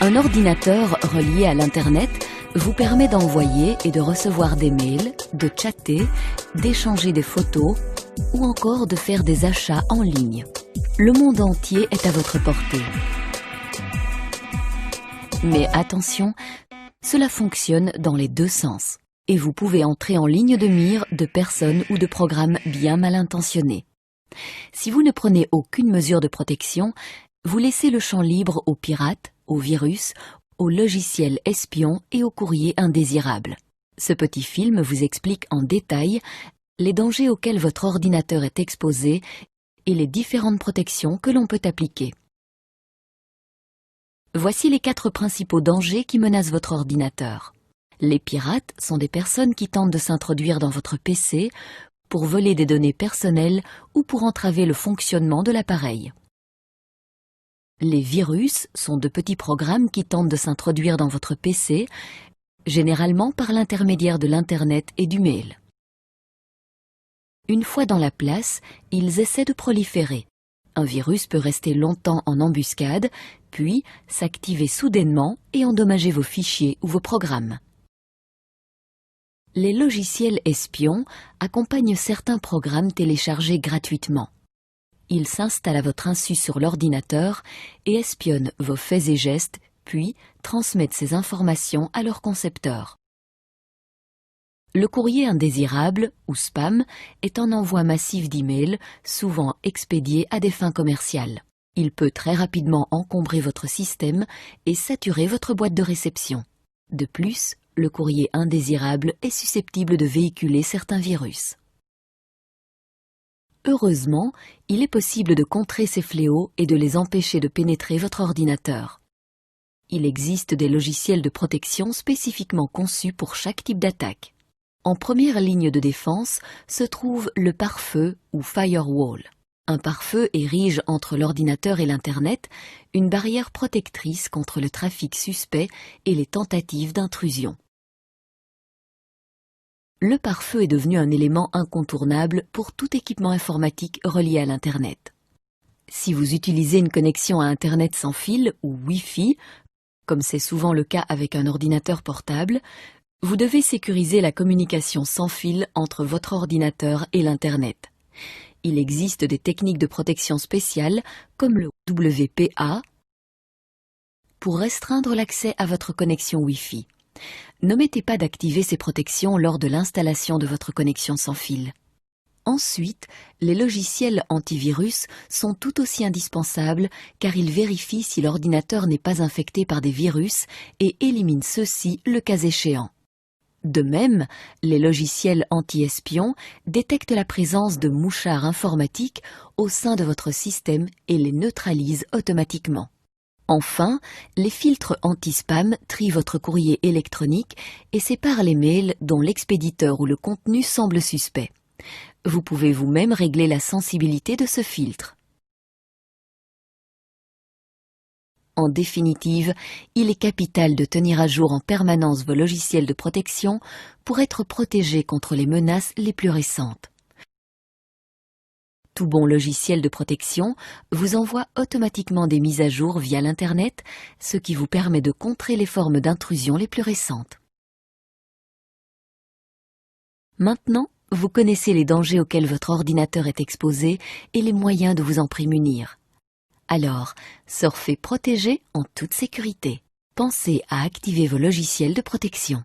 Un ordinateur relié à l'Internet vous permet d'envoyer et de recevoir des mails, de chatter, d'échanger des photos ou encore de faire des achats en ligne. Le monde entier est à votre portée. Mais attention, cela fonctionne dans les deux sens et vous pouvez entrer en ligne de mire de personnes ou de programmes bien mal intentionnés. Si vous ne prenez aucune mesure de protection, vous laissez le champ libre aux pirates, aux virus, aux logiciels espions et aux courriers indésirables. Ce petit film vous explique en détail les dangers auxquels votre ordinateur est exposé et les différentes protections que l'on peut appliquer. Voici les 4 principaux dangers qui menacent votre ordinateur. Les pirates sont des personnes qui tentent de s'introduire dans votre PC pour voler des données personnelles ou pour entraver le fonctionnement de l'appareil. Les virus sont de petits programmes qui tentent de s'introduire dans votre PC, généralement par l'intermédiaire de l'Internet et du mail. Une fois dans la place, ils essaient de proliférer. Un virus peut rester longtemps en embuscade, puis s'activer soudainement et endommager vos fichiers ou vos programmes. Les logiciels espions accompagnent certains programmes téléchargés gratuitement. Ils s'installent à votre insu sur l'ordinateur et espionnent vos faits et gestes, puis transmettent ces informations à leur concepteur. Le courrier indésirable, ou spam, est un envoi massif d'emails, souvent expédiés à des fins commerciales. Il peut très rapidement encombrer votre système et saturer votre boîte de réception. De plus, le courrier indésirable est susceptible de véhiculer certains virus. Heureusement, il est possible de contrer ces fléaux et de les empêcher de pénétrer votre ordinateur. Il existe des logiciels de protection spécifiquement conçus pour chaque type d'attaque. En première ligne de défense se trouve le pare-feu ou firewall. Un pare-feu érige entre l'ordinateur et l'Internet une barrière protectrice contre le trafic suspect et les tentatives d'intrusion. Le pare-feu est devenu un élément incontournable pour tout équipement informatique relié à l'Internet. Si vous utilisez une connexion à Internet sans fil ou Wi-Fi, comme c'est souvent le cas avec un ordinateur portable, vous devez sécuriser la communication sans fil entre votre ordinateur et l'Internet. Il existe des techniques de protection spéciales comme le WPA pour restreindre l'accès à votre connexion Wi-Fi. N'omettez pas d'activer ces protections lors de l'installation de votre connexion sans fil. Ensuite, les logiciels antivirus sont tout aussi indispensables car ils vérifient si l'ordinateur n'est pas infecté par des virus et éliminent ceux-ci le cas échéant. De même, les logiciels anti-espions détectent la présence de mouchards informatiques au sein de votre système et les neutralisent automatiquement. Enfin, les filtres anti-spam trient votre courrier électronique et séparent les mails dont l'expéditeur ou le contenu semble suspect. Vous pouvez vous-même régler la sensibilité de ce filtre. En définitive, il est capital de tenir à jour en permanence vos logiciels de protection pour être protégé contre les menaces les plus récentes. Tout bon logiciel de protection vous envoie automatiquement des mises à jour via l'Internet, ce qui vous permet de contrer les formes d'intrusion les plus récentes. Maintenant, vous connaissez les dangers auxquels votre ordinateur est exposé et les moyens de vous en prémunir. Alors, surfez protégé en toute sécurité. Pensez à activer vos logiciels de protection.